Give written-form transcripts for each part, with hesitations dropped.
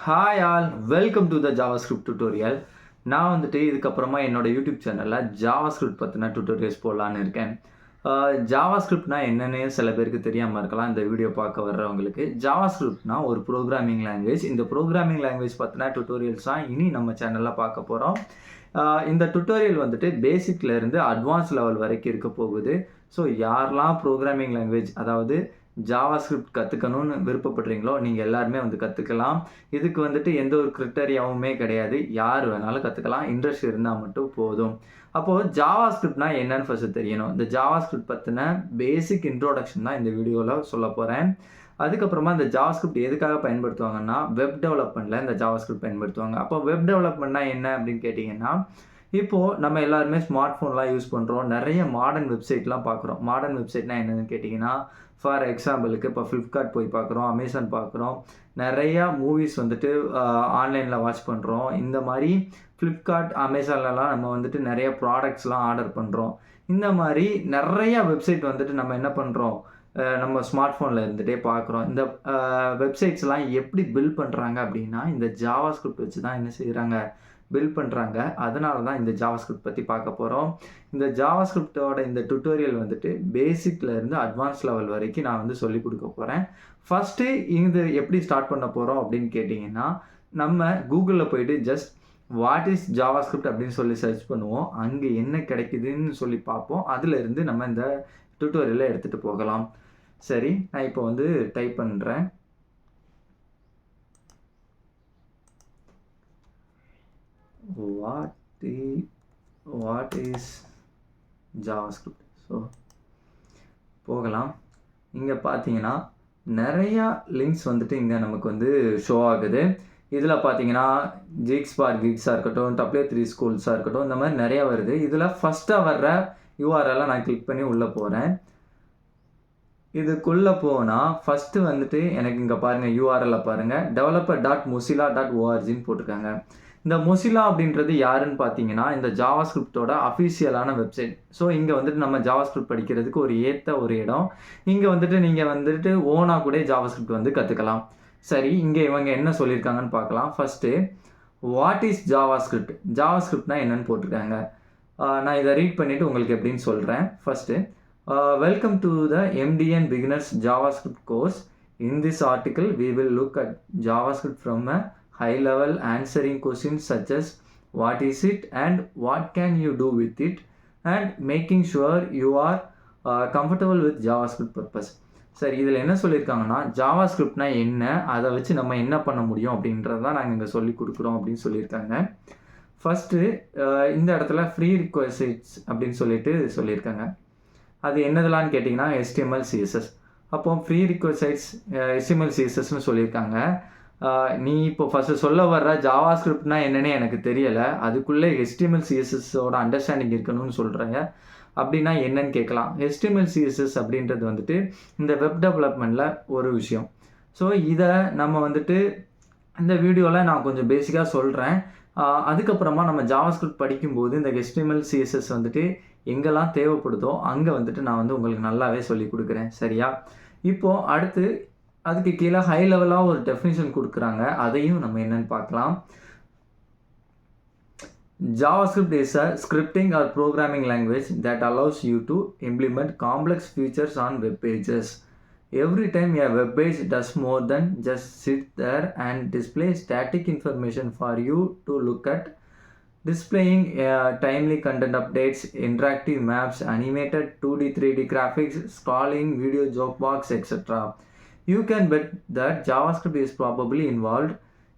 Hi all, welcome to the JavaScript tutorial. நான் வந்துட்டு இதுக்கப்புறமா என்னோட யூடியூப் சேனலில் ஜாவாஸ்கிரிப்ட் பற்றின டியூட்டோரியல்ஸ் போடலான்னு இருக்கேன். ஜாவாஸ்கிரிப்ட்னா என்னன்னு சில பேருக்கு தெரியாமல் இருக்கலாம். இந்த வீடியோ பார்க்க வர்றவங்களுக்கு ஜாவாஸ்கிரிப்ட்னா ஒரு ப்ரோக்ராமிங் லாங்குவேஜ். இந்த ப்ரோக்ராமிங் லாங்குவேஜ் பற்றின டியூட்டோரியல்ஸ் தான் இனி நம்ம சேனலில் பார்க்க போகிறோம். இந்த டியூட்டோரியல் வந்துட்டு பேசிக்லேருந்து அட்வான்ஸ் லெவல் வரைக்கும் இருக்க போகுது. ஸோ யாரெல்லாம் ப்ரோக்ராமிங் லாங்குவேஜ் அதாவது ஜாவாஸ்கிரிப்ட் கற்றுக்கணும்னு விருப்பப்படுறீங்களோ நீங்கள் எல்லாருமே வந்து கற்றுக்கலாம். இதுக்கு வந்துட்டு எந்த ஒரு கிரிட்டரியாவுமே கிடையாது. யார் வேணாலும் கற்றுக்கலாம். இன்ட்ரெஸ்ட் இருந்தால் மட்டும் போதும். அப்போது ஜாவாஸ்கிரிப்ட்னா என்னன்னு ஃபஸ்ட்டு தெரியணும். இந்த ஜாவாஸ்கிரிப்ட் பற்றின பேசிக் இன்ட்ரோடக்ஷன் தான் இந்த வீடியோவில் சொல்ல போகிறேன். அதுக்கப்புறமா இந்த ஜாவாஸ்கிரிப்ட் எதுக்காக பயன்படுத்துவாங்கன்னா வெப் டெவலப்மெண்ட்டில் இந்த ஜாவாஸ்கிரிப்ட் பயன்படுத்துவாங்க. அப்போ வெப் டெவலப்மெண்ட்னா என்ன அப்படின்னு கேட்டிங்கன்னா, இப்போது நம்ம எல்லாருமே ஸ்மார்ட் ஃபோன்லாம் யூஸ் பண்ணுறோம். நிறைய மாடர்ன் வெப்சைட்லாம் பார்க்குறோம். மாடர்ன் வெப்சைட்னா என்னென்னு கேட்டிங்கன்னா, ஃபார் எக்ஸாம்பிளுக்கு இப்போ ஃப்ளிப்கார்ட் போய் பார்க்குறோம், அமேசான் பார்க்குறோம். நிறையா மூவிஸ் வந்துட்டு ஆன்லைனில் வாட்ச் பண்ணுறோம். இந்த மாதிரி ஃப்ளிப்கார்ட், அமேசான்லலாம் நம்ம வந்துட்டு நிறைய ப்ராடக்ட்ஸ்லாம் ஆர்டர் பண்ணுறோம். இந்த மாதிரி நிறையா வெப்சைட் வந்துட்டு நம்ம என்ன பண்ணுறோம், நம்ம ஸ்மார்ட் ஃபோனில் இருந்துகிட்டே பார்க்குறோம். இந்த வெப்சைட்ஸ்லாம் எப்படி பில்ட் பண்ணுறாங்க அப்படின்னா, இந்த ஜாவாஸ்கிரிப்ட் வச்சு தான் என்ன செய்கிறாங்க, பில்ட் பண்ணுறாங்க. அதனால தான் இந்த ஜாவாஸ்கிரிப்ட் பற்றி பார்க்க போகிறோம். இந்த ஜாவாஸ்கிரிப்டோட இந்த டியூட்டோரியல் வந்துட்டு பேசிக்லேருந்து அட்வான்ஸ் லெவல் வரைக்கும் நான் வந்து சொல்லிக் கொடுக்க போகிறேன். ஃபஸ்ட்டு இது எப்படி ஸ்டார்ட் பண்ண போகிறோம் அப்படின்னு கேட்டிங்கன்னா, நம்ம கூகுளில் போய்ட்டு ஜஸ்ட் வாட் இஸ் ஜாவாஸ்கிரிப்ட் அப்படின்னு சொல்லி சர்ச் பண்ணுவோம். அங்கே என்ன கிடைக்குதுன்னு சொல்லி பார்ப்போம். அதிலிருந்து நம்ம இந்த டியூட்டோரியலை எடுத்துகிட்டு போகலாம். சரி, நான் இப்போ வந்து டைப் பண்ணுறேன். what is JavaScript. ஸோ போகலாம். இங்கே பார்த்தீங்கன்னா நிறையா லிங்க்ஸ் வந்துட்டு இங்கே நமக்கு வந்து ஷோ ஆகுது. இதில் பார்த்தீங்கன்னா கிக்ஸாக இருக்கட்டும், W3 ஸ்கூல்ஸாக இருக்கட்டும், இந்த மாதிரி நிறையா வருது. இதில் ஃபஸ்ட்டாக வர்ற URL நான் கிளிக் பண்ணி உள்ளே போகிறேன். இதுக்குள்ளே போனால் ஃபஸ்ட்டு வந்துட்டு எனக்கு இங்கே பாருங்கள், URL பாருங்கள், developer.mozilla.orgன்னு போட்டிருக்காங்க. இந்த மொசிலா அப்படின்றது யாருன்னு பார்த்தீங்கன்னா, இந்த ஜாவாஸ்கிரிப்டோட அஃபிஷியலான வெப்சைட். ஸோ இங்கே வந்துட்டு நம்ம ஜாவாஸ்கிரிப்ட் படிக்கிறதுக்கு ஒரு ஏற்ற ஒரு இடம். இங்கே வந்துட்டு நீங்கள் வந்துட்டு ஓனாக கூட ஜாவாஸ்கிரிப்ட் வந்து கற்றுக்கலாம். சரி, இங்கே இவங்க என்ன சொல்லியிருக்காங்கன்னு பார்க்கலாம். ஃபஸ்ட்டு வாட் இஸ் ஜாவாஸ்கிரிப்ட், ஜாவாஸ்கிரிப்ட்னா என்னன்னு போட்டிருக்காங்க. நான் இதை ரீட் பண்ணிவிட்டு உங்களுக்கு எப்படின்னு சொல்கிறேன். First welcome to the MDN beginners JavaScript course. In this article we will look at JavaScript from a high level, answering questions such as what is it and what can you do with it, and making sure you are comfortable with JavaScript purpose. சரி, இதில் என்ன சொல்லியிருக்காங்கன்னா, ஜாவாஸ்கிரிப்ட்னா என்ன, அதை வச்சு நம்ம என்ன பண்ண முடியும் அப்படின்றத தான் நாங்கள் இங்கே சொல்லி கொடுக்குறோம் அப்படின்னு சொல்லியிருக்காங்க. ஃபஸ்ட்டு இந்த இடத்துல ஃப்ரீ ரிக்வெஸ்ட்ஸ் அப்படின்னு சொல்லியிருக்காங்க. அது என்னதெல்லான்னு கேட்டிங்கன்னா HTML CSS. அப்போ ஃப்ரீ ரிக்வெஸ்ட்ஸ் HTML CSSன்னு சொல்லியிருக்காங்க. நீ இப்போ ஃபஸ்ட்டு சொல்ல வர்ற ஜாவாஸ்கிரிப்ட்னா என்னன்னே எனக்கு தெரியலை, அதுக்குள்ளே HTML CSSோட அண்டர்ஸ்டாண்டிங் இருக்கணும்னு சொல்கிறேங்க. அப்படின்னா என்னன்னு கேட்கலாம். HTML CSS அப்படின்றது வந்துட்டு இந்த வெப் டெவலப்மெண்ட்டில் ஒரு விஷயம். ஸோ இதை நம்ம வந்துட்டு இந்த வீடியோவில் நான் கொஞ்சம் பேசிக்காக சொல்கிறேன். அதுக்கப்புறமா நம்ம ஜாவாஸ்கிரிப்ட் படிக்கும்போது இந்த HTML CSS வந்துட்டு எங்கெல்லாம் தேவைப்படுதோ அங்கே வந்துட்டு நான் வந்து உங்களுக்கு நல்லாவே சொல்லி கொடுக்குறேன். சரியா? இப்போது அடுத்து அதுக்கு கீழே ஹை லெவலாக ஒரு டெஃபினிஷன் கொடுக்குறாங்க. அதையும் நம்ம என்னன்னு பார்க்கலாம். JavaScript is a scripting or programming language that allows you to implement complex features on web pages. Every time a web page does more than just sit there and display static information for you to look at, displaying timely content updates, interactive maps, animated 2D 3D graphics, scrolling video joke box, etc. You can bet that JavaScript is probably involved.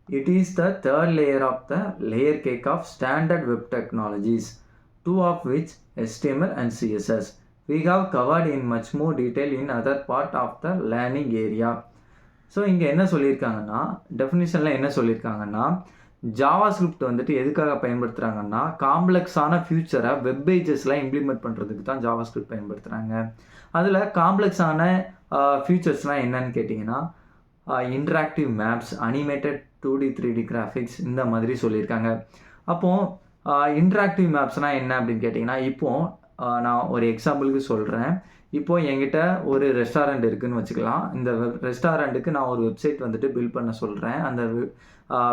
It is the third layer of the layer cake of standard web technologies, two of which HTML and CSS we have covered in much more detail in other part of the learning area. So இங்கே என்ன சொல்லியிருக்காங்கன்னா, டெஃபினிஷனில் என்ன சொல்லியிருக்காங்கன்னா, JavaScript வந்துட்டு எதுக்காக பயன்படுத்துகிறாங்கன்னா, காம்ப்ளெக்ஸான ஃபியூச்சரை web பேஜஸில் implement பண்ணுறதுக்கு தான் ஜாவாஸ்கிரிப்ட் பயன்படுத்துகிறாங்க. அதில் காம்ப்ளெக்ஸான ஃபியூச்சர்ஸ்லாம் என்னன்னு கேட்டிங்கன்னா, interactive maps, animated 2D 3D graphics, இந்த மாதிரி சொல்லியிருக்காங்க. அப்போது இன்ட்ராக்டிவ் மேப்ஸ்னால் என்ன அப்படின்னு கேட்டிங்கன்னா, இப்போது நான் ஒரு எக்ஸாம்பிளுக்கு சொல்கிறேன். இப்போது என்கிட்ட ஒரு ரெஸ்டாரண்ட் இருக்குதுன்னு வச்சுக்கலாம். இந்த ரெஸ்டாரண்ட்டுக்கு நான் ஒரு வெப்சைட் வந்துட்டு பில்ட் பண்ண சொல்கிறேன். அந்த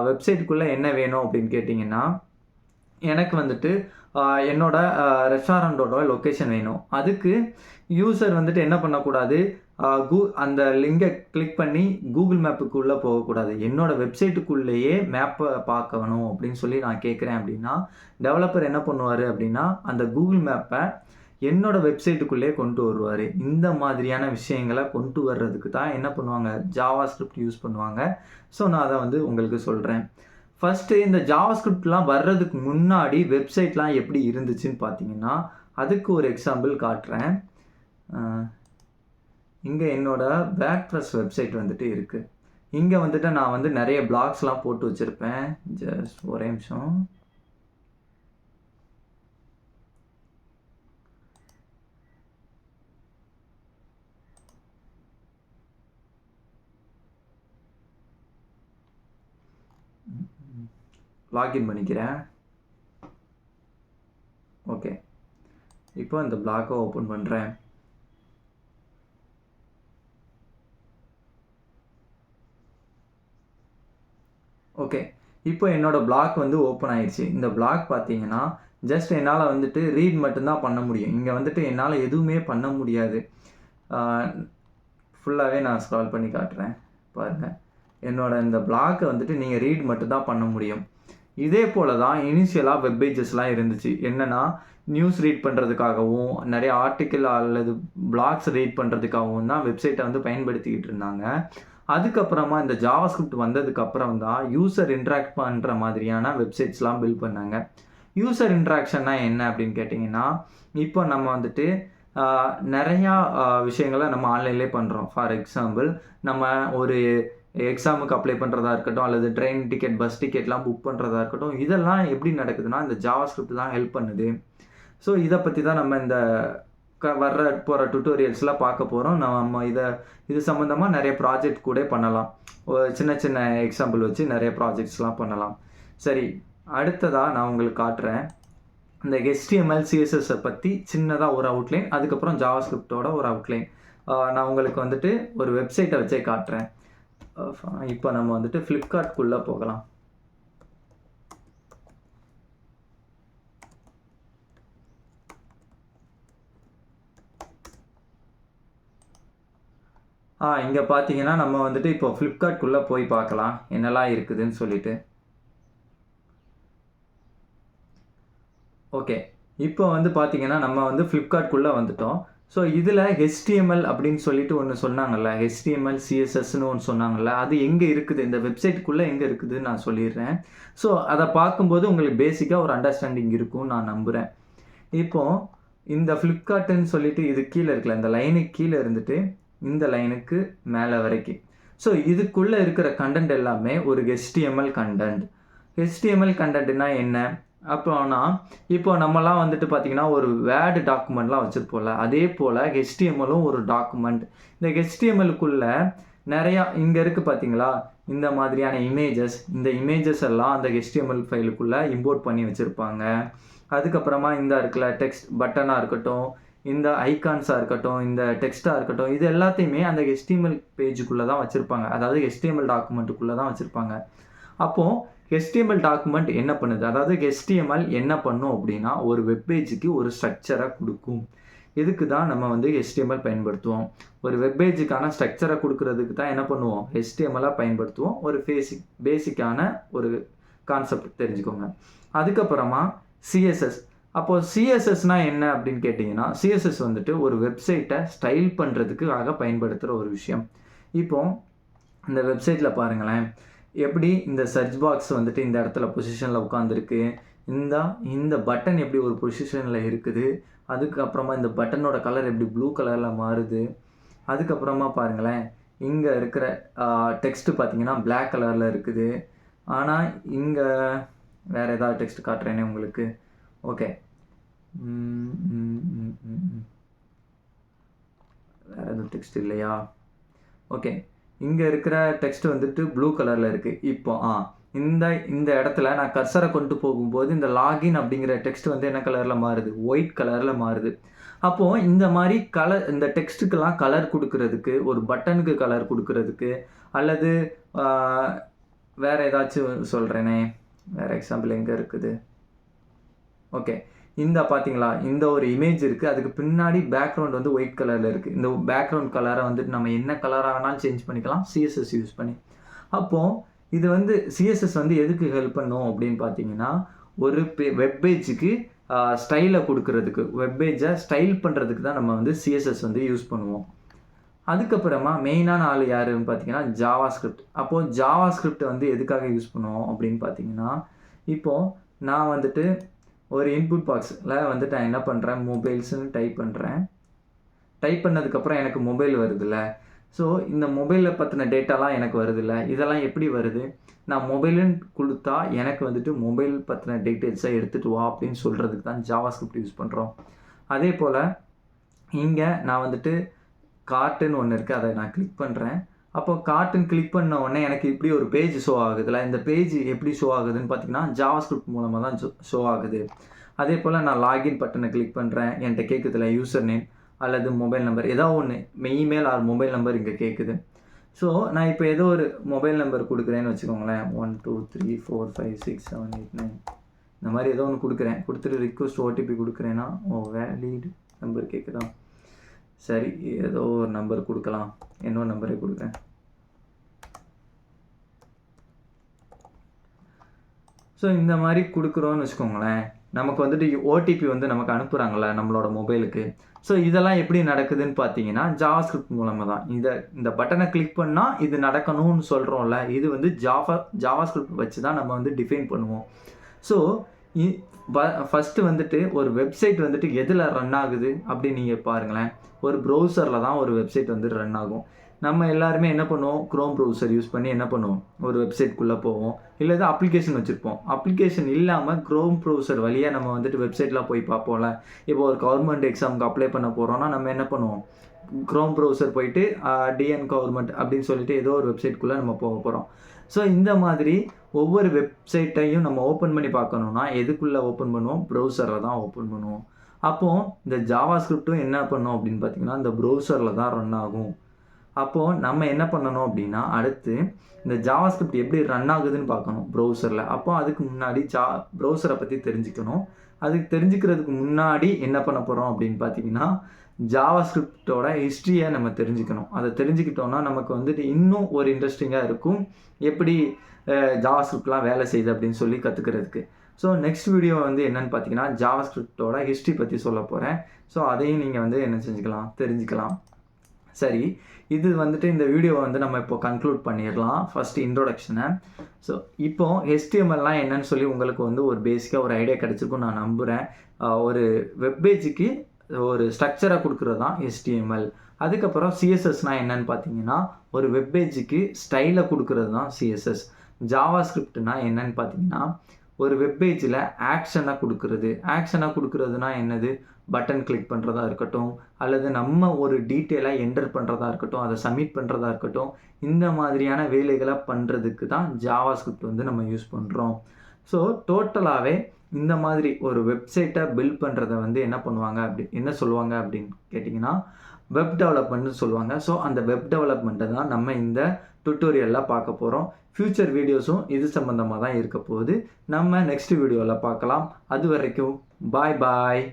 வெப்சைட்டுக்குள்ளே என்ன வேணும் அப்படின்னு கேட்டிங்கன்னா, எனக்கு வந்துட்டு என்னோட ரெஸ்டாரண்ட்டோட லொக்கேஷன் வேணும். அதுக்கு யூசர் வந்துட்டு என்ன பண்ணக்கூடாது, அந்த லிங்கை கிளிக் பண்ணி கூகுள் மேப்புக்குள்ளே போகக்கூடாது. என்னோட வெப்சைட்டுக்குள்ளேயே மேப்பை பார்க்கணும் அப்படின்னு சொல்லி நான் கேட்குறேன் அப்படின்னா, டெவலப்பர் என்ன பண்ணுவார் அப்படின்னா, அந்த கூகுள் மேப்பை என்னோட வெப்சைட்டுக்குள்ளேயே கொண்டு வருவார். இந்த மாதிரியான விஷயங்களை கொண்டு வர்றதுக்கு தான் என்ன பண்ணுவாங்க, ஜாவாஸ்கிரிப்ட் யூஸ் பண்ணுவாங்க. ஸோ நான் அதை வந்து உங்களுக்கு சொல்கிறேன். ஃபஸ்ட்டு இந்த ஜாவாஸ்கிரிப்ட்லாம் வர்றதுக்கு முன்னாடி வெப்சைட்லாம் எப்படி இருந்துச்சுன்னு பார்த்தீங்கன்னா, அதுக்கு ஒரு எக்ஸாம்பிள் காட்டுறேன். இங்கே என்னோட வேர்ட்ப்ரெஸ் வெப்சைட் வந்துட்டு இருக்குது. இங்கே வந்துட்டு நான் வந்து நிறைய பிளாக்ஸ்லாம் போட்டு வச்சுருப்பேன். ஜஸ்ட் ஒரே நிமிஷம். லாகின் பண்ணிக்கிறேன். ஓகே, இப்போ இந்த பிளாக்கை ஓப்பன் பண்ணுறேன். ஓகே, இப்போ என்னோட பிளாக் வந்து ஓப்பன் ஆயிடுச்சு. இந்த பிளாக் பார்த்தீங்கன்னா ஜஸ்ட் என்னால் வந்துட்டு ரீட் மட்டும்தான் பண்ண முடியும். இங்கே வந்துட்டு என்னால் எதுவுமே பண்ண முடியாது. ஃபுல்லாகவே நான் ஸ்க்ரால் பண்ணி காட்டுறேன் பாருங்கள். என்னோட இந்த பிளாக்கை வந்துட்டு நீங்கள் ரீட் மட்டும்தான் பண்ண முடியும். இதே போல் தான் இனிஷியலாக வெப் பேஜஸ்லாம் இருந்துச்சு. என்னென்னா நியூஸ் ரீட் பண்ணுறதுக்காகவும் நிறைய ஆர்டிக்கிள் அல்லது பிளாக்ஸ் ரீட் பண்ணுறதுக்காகவும் தான் வெப்சைட்டை வந்து பயன்படுத்திக்கிட்டு இருந்தாங்க. அதுக்கப்புறமா இந்த ஜாவாஸ்கிரிப்ட் வந்ததுக்கப்புறம் தான் யூசர் இன்ட்ராக்ட் பண்ணுற மாதிரியான வெப்சைட்ஸ்லாம் பில்ட் பண்ணாங்க. யூசர் இன்ட்ராக்ஷன்னா என்ன அப்படின்னு கேட்டிங்கன்னா, இப்போ நம்ம வந்துட்டு நிறையா விஷயங்களை நம்ம ஆன்லைன்லேயே பண்ணுறோம். ஃபார் எக்ஸாம்பிள், நம்ம ஒரு எக்ஸாமுக்கு அப்ளை பண்ணுறதா இருக்கட்டும், அல்லது ட்ரெயின் டிக்கெட், பஸ் டிக்கெட்லாம் புக் பண்ணுறதா இருக்கட்டும், இதெல்லாம் எப்படி நடக்குதுன்னா இந்த ஜாவாஸ்கிரிப்ட் தான் ஹெல்ப் பண்ணுது. ஸோ இதை பற்றி தான் நம்ம இந்த வர்ற போகிற டுட்டோரியல்ஸ்லாம் பார்க்க போகிறோம். நம்ம இது சம்மந்தமாக நிறைய ப்ராஜெக்ட் கூட பண்ணலாம். சின்ன சின்ன எக்ஸாம்பிள் வச்சு நிறைய ப்ராஜெக்ட்ஸ்லாம் பண்ணலாம். சரி, அடுத்ததாக நான் உங்களுக்கு காட்டுறேன். இந்த HTML CSSஐ பற்றி சின்னதாக ஒரு அவுட்லைன், அதுக்கப்புறம் ஜாவாஸ்கிரிப்டோட ஒரு அவுட்லைன் நான் உங்களுக்கு வந்துட்டு ஒரு வெப்சைட்டை வச்சே காட்டுறேன். இப்போ நம்ம வந்துட்டு ஃப்ளிப்கார்ட்குள்ளே போகலாம். இங்கே பார்த்தீங்கன்னா நம்ம வந்துட்டு இப்போ ஃப்ளிப்கார்ட்குள்ளே போய் பார்க்கலாம் என்னெல்லாம் இருக்குதுன்னு சொல்லிட்டு. ஓகே, இப்போ வந்து பார்த்தீங்கன்னா நம்ம வந்து ஃப்ளிப்கார்ட்குள்ளே வந்துட்டோம். ஸோ இதில் HTML அப்படின்னு சொல்லிட்டு ஒன்று சொன்னாங்கல்ல, HTML CSSன்னு ஒன்று சொன்னாங்கல்ல, அது எங்கே இருக்குது, இந்த வெப்சைட்டுக்குள்ளே எங்கே இருக்குதுன்னு நான் சொல்லிடுறேன். ஸோ அதை பார்க்கும்போது உங்களுக்கு பேசிக்காக ஒரு அண்டர்ஸ்டாண்டிங் இருக்கும்னு நான் நம்புகிறேன். இப்போது இந்த ஃப்ளிப்கார்ட்டுன்னு சொல்லிட்டு இது கீழே இருக்குல்ல, இந்த லைனுக்கு கீழே இருந்துட்டு இந்த லைனுக்கு மேலே வரைக்கும். ஸோ இதுக்குள்ளே இருக்கிற கண்டென்ட் எல்லாமே ஒரு HTML கண்டென்ட். HTML கண்டென்ட்னா என்ன அப்போனா, இப்போ நம்மலாம் வந்துட்டு பார்த்திங்கன்னா ஒரு வேர்டு டாக்குமெண்ட்லாம் வச்சுருப்போம்ல, அதே போல் HTMLும் ஒரு டாக்குமெண்ட். இந்த HTMLக்குள்ளே நிறையா இங்கே இருக்குது பார்த்தீங்களா, இந்த மாதிரியான இமேஜஸ், இந்த இமேஜஸ் எல்லாம் அந்த HTML ஃபைலுக்குள்ளே இம்போர்ட் பண்ணி வச்சுருப்பாங்க. அதுக்கப்புறமா இந்த இருக்குல்ல டெக்ஸ்ட் பட்டனாக இருக்கட்டும், இந்த ஐகான்ஸாக இருக்கட்டும், இந்த டெக்ஸ்ட்டாக இருக்கட்டும், இது எல்லாத்தையுமே அந்த HTML பேஜுக்குள்ளே தான் வச்சுருப்பாங்க. அதாவது HTML டாக்குமெண்ட்டுக்குள்ளே தான் வச்சுருப்பாங்க. அப்போது HTML டாக்குமெண்ட் என்ன பண்ணுது, அதாவது HTML என்ன பண்ணும் அப்படின்னா ஒரு வெப்பேஜுக்கு ஒரு ஸ்ட்ரக்சரை கொடுக்கும். இதுக்கு தான் நம்ம வந்து HTML பயன்படுத்துவோம். ஒரு வெப்பேஜுக்கான ஸ்ட்ரக்சரை கொடுக்கறதுக்கு தான் என்ன பண்ணுவோம், HTML பயன்படுத்துவோம். ஒரு பேசிக்கான ஒரு கான்செப்ட் தெரிஞ்சுக்கோங்க. அதுக்கப்புறமா CSS. அப்போது CSSனால் என்ன அப்படின்னு கேட்டிங்கன்னா, CSS வந்துட்டு ஒரு வெப்சைட்டை ஸ்டைல் பண்ணுறதுக்காக பயன்படுத்துகிற ஒரு விஷயம். இப்போது இந்த வெப்சைட்டில் பாருங்களேன், எப்படி இந்த சர்ச் பாக்ஸ் வந்துட்டு இந்த இடத்துல பொசிஷனில் உட்காந்துருக்கு, இந்த பட்டன் எப்படி ஒரு பொசிஷனில் இருக்குது, அதுக்கப்புறமா இந்த பட்டனோட கலர் எப்படி ப்ளூ கலரில் மாறுது, அதுக்கப்புறமா பாருங்களேன் இங்கே இருக்கிற டெக்ஸ்ட்டு பார்த்தீங்கன்னா பிளாக் கலரில் இருக்குது. ஆனால் இங்கே வேறு ஏதாவது டெக்ஸ்ட் காட்டுறேனே உங்களுக்கு. ஓகே, வேறு எதுவும் டெக்ஸ்ட் இல்லையா? ஓகே, இங்கே இருக்கிற டெக்ஸ்ட் வந்துட்டு ப்ளூ கலரில் இருக்குது. இப்போ இந்த இடத்துல நான் கர்சரை கொண்டு போகும்போது இந்த லாகின் அப்படிங்கிற டெக்ஸ்ட் வந்து என்ன கலரில் மாறுது, ஒயிட் கலரில் மாறுது. அப்போது இந்த மாதிரி இந்த டெக்ஸ்ட்டுக்கெல்லாம் கலர் கொடுக்கறதுக்கு, ஒரு பட்டனுக்கு கலர் கொடுக்கறதுக்கு, அல்லது வேறு ஏதாச்சும் சொல்கிறேனே, வேறு எக்ஸாம்பிள் எங்கே இருக்குது? ஓகே, இந்த பார்த்தீங்களா, இந்த ஒரு இமேஜ் இருக்குது, அதுக்கு பின்னாடி பேக்ரவுண்ட் வந்து ஒயிட் கலரில் இருக்குது. இந்த பேக்ரவுண்ட் கலரை வந்துட்டு நம்ம என்ன கலராக வேணாலும் சேஞ்ச் பண்ணிக்கலாம் சிஎஸ்எஸ் யூஸ் பண்ணி. அப்போது இது வந்து சிஎஸ்எஸ் வந்து எதுக்கு ஹெல்ப் பண்ணும் அப்படின்னு பார்த்தீங்கன்னா, ஒரு வெப் பேஜுக்கு ஸ்டைலை கொடுக்கறதுக்கு, வெப் பேஜை ஸ்டைல் பண்ணுறதுக்கு தான் நம்ம வந்து சிஎஸ்எஸ் வந்து யூஸ் பண்ணுவோம். அதுக்கப்புறமா மெயினான ஆள் யாருன்னு பார்த்தீங்கன்னா ஜாவா ஸ்கிரிப்ட். அப்போது ஜாவா ஸ்கிரிப்டை வந்து எதுக்காக யூஸ் பண்ணுவோம் அப்படின்னு பார்த்தீங்கன்னா, இப்போது நான் வந்துட்டு ஒரு இன்புட் பாக்ஸில் வந்துட்டு நான் என்ன பண்ணுறேன், மொபைல்ஸ்ன்னு டைப் பண்ணுறேன். டைப் பண்ணதுக்கப்புறம் எனக்கு மொபைல் வருதுல்ல. ஸோ இந்த மொபைலில் பற்றின டேட்டாலாம் எனக்கு வருதுல்ல. இதெல்லாம் எப்படி வருது? நான் மொபைலுன்னு கொடுத்தா எனக்கு வந்துட்டு மொபைல் பற்றின டீட்டெயில்ஸை எடுத்துகிட்டு வா அப்படின்னு சொல்கிறதுக்கு தான் ஜாவா ஸ்கிரிப்ட் யூஸ் பண்ணுறோம். அதே போல் இங்கே நான் வந்துட்டு கார்ட்டுன்னு ஒன்று இருக்குது, அதை நான் கிளிக் பண்ணுறேன். அப்போ கார்ட்டுன்னு கிளிக் பண்ண உடனே எனக்கு இப்படி ஒரு பேஜ் ஷோ ஆகுதுல்ல. இந்த பேஜ் எப்படி ஷோ ஆகுதுன்னு பார்த்தீங்கன்னா ஜாவா ஸ்கிரிப்ட் மூலமாக தான் ஷோ ஆகுது. அதே போல் நான் லாகின் பட்டனை கிளிக் பண்ணுறேன். என்கிட்ட கேட்குதுல யூசர் நேம் அல்லது மொபைல் நம்பர், ஏதோ ஒன்று இமெயில் ஆர் மொபைல் நம்பர் இங்கே கேட்குது. ஸோ நான் இப்போ ஏதோ ஒரு மொபைல் நம்பர் கொடுக்குறேன்னு வச்சுக்கோங்களேன். 1 2 3 4 5 6 7 8 9 இந்த மாதிரி ஏதோ ஒன்று கொடுக்குறேன். கொடுத்துட்டு ரிக்வஸ்ட் ஓடிபி கொடுக்குறேன்னா வேலிட் நம்பர் கேட்குதா? சரி, ஏதோ ஒரு நம்பர் கொடுக்கலாம். இன்னொரு நம்பரே கொடுக்குறேன். ஸோ இந்த மாதிரி கொடுக்குறோன்னு வச்சுக்கோங்களேன். நமக்கு வந்துட்டு ஓடிபி வந்து நமக்கு அனுப்புகிறாங்கள நம்மளோட மொபைலுக்கு. ஸோ இதெல்லாம் எப்படி நடக்குதுன்னு பார்த்தீங்கன்னா ஜாவா ஸ்கிரிப்ட் மூலமாக தான். இந்த பட்டனை கிளிக் பண்ணால் இது நடக்கணும்னு சொல்கிறோம்ல, இது வந்து ஜாவா ஸ்கிரிப்ட் வச்சு தான் நம்ம வந்து டிஃபைன் பண்ணுவோம். ஸோ ஃபஸ்ட்டு வந்துட்டு ஒரு வெப்சைட் வந்துட்டு எதில் ரன் ஆகுது அப்படின்னு நீங்கள் பாருங்களேன். ஒரு ப்ரௌசரில் தான் ஒரு வெப்சைட் வந்து ரன் ஆகும். நம்ம எல்லாருமே என்ன பண்ணுவோம், க்ரோம் ப்ரௌசர் யூஸ் பண்ணி என்ன பண்ணுவோம், ஒரு வெப்சைட்குள்ளே போவோம். இல்லை அப்ளிகேஷன் வச்சுருப்போம். அப்ளிகேஷன் இல்லாமல் க்ரோம் ப்ரௌசர் வழியாக நம்ம வந்துட்டு வெப்சைட்லாம் போய் பார்ப்போம்ல. இப்போ ஒரு கவர்மெண்ட் எக்ஸாமுக்கு அப்ளை பண்ண போகிறோன்னா நம்ம என்ன பண்ணுவோம், க்ரோம் ப்ரௌசர் போயிட்டு டிஎன் கவர்மெண்ட் அப்படின்னு சொல்லிட்டு ஏதோ ஒரு வெப்சைட்குள்ளே நம்ம போக போகிறோம். ஸோ இந்த மாதிரி ஒவ்வொரு வெப்சைட்டையும் நம்ம ஓப்பன் பண்ணி பார்க்கணுன்னா எதுக்குள்ளே ஓப்பன் பண்ணுவோம், ப்ரௌசரில் தான் ஓப்பன் பண்ணுவோம். அப்போது இந்த ஜாவா ஸ்கிரிப்டும் என்ன பண்ணோம் அப்படின்னு பார்த்தீங்கன்னா இந்த ப்ரௌசரில் தான் ரன் ஆகும். அப்போது நம்ம என்ன பண்ணணும் அப்படின்னா அடுத்து இந்த ஜாவா ஸ்கிரிப்ட் எப்படி ரன் ஆகுதுன்னு பார்க்கணும் ப்ரௌசரில். அப்போது அதுக்கு முன்னாடி ப்ரௌசரை பற்றி தெரிஞ்சுக்கணும். அதுக்கு தெரிஞ்சுக்கிறதுக்கு முன்னாடி என்ன பண்ண போகிறோம் அப்படின்னு பார்த்தீங்கன்னா ஜாவா ஸ்கிரிப்டோட ஹிஸ்ட்ரியை நம்ம தெரிஞ்சுக்கணும். அதை தெரிஞ்சுக்கிட்டோன்னா நமக்கு வந்துட்டு இன்னும் ஒரு இன்ட்ரெஸ்டிங்காக இருக்கும், எப்படி ஜாவா ஸ்கிரிப்ட்லாம் வேலை செய்யுது அப்படின்னு சொல்லி கற்றுக்கிறதுக்கு. ஸோ நெக்ஸ்ட் வீடியோ வந்து என்னென்னு பார்த்தீங்கன்னா ஜாவா ஸ்கிரிப்டோட ஹிஸ்ட்ரி பற்றி சொல்ல போகிறேன். ஸோ அதையும் நீங்கள் வந்து என்ன செஞ்சுக்கலாம், தெரிஞ்சுக்கலாம். சரி, இது வந்துட்டு இந்த வீடியோவை வந்து நம்ம இப்போ கன்க்ளூட் பண்ணிடலாம் ஃபஸ்ட்டு இன்ட்ரோடக்ஷனை. ஸோ இப்போ HTMLலாம் என்னன்னு சொல்லி உங்களுக்கு வந்து ஒரு பேசிக்காக ஒரு ஐடியா கிடச்சிருக்கும் நான் நம்புகிறேன். ஒரு வெப்பேஜுக்கு ஒரு ஸ்ட்ரக்சராக கொடுக்குறது தான் HTML. அதுக்கப்புறம் CSSனால் என்னன்னு பார்த்தீங்கன்னா ஒரு வெப்பேஜுக்கு ஸ்டைலை கொடுக்குறது தான் CSS. ஜாவா ஸ்கிரிப்ட்னா என்னன்னு பார்த்தீங்கன்னா ஒரு வெப்பேஜில் ஆக்ஷனாக கொடுக்குறதுனா என்னது, பட்டன் கிளிக் பண்ணுறதா இருக்கட்டும், அல்லது நம்ம ஒரு டீட்டெயிலாக என்டர் பண்ணுறதா இருக்கட்டும், அதை சப்மிட் பண்ணுறதா இருக்கட்டும், இந்த மாதிரியான வேலைகளை பண்ணுறதுக்கு தான் ஜாவா ஸ்கிரிப்ட் வந்து நம்ம யூஸ் பண்ணுறோம். ஸோ டோட்டலாகவே இந்த மாதிரி ஒரு வெப்சைட்டை பில்ட் பண்ணுறதை வந்து என்ன சொல்லுவாங்க அப்படின்னு கேட்டிங்கன்னா வெப் டெவலப்மெண்ட்னு சொல்லுவாங்க. ஸோ அந்த வெப் டெவலப்மெண்ட்டை தான் நம்ம இந்த டுட்டோரியலில் பார்க்க போகிறோம். ஃப்யூச்சர் வீடியோஸும் இது சம்மந்தமாக தான் இருக்க போகுது. நம்ம நெக்ஸ்ட் வீடியோவில் பார்க்கலாம். அது வரைக்கும் பாய்.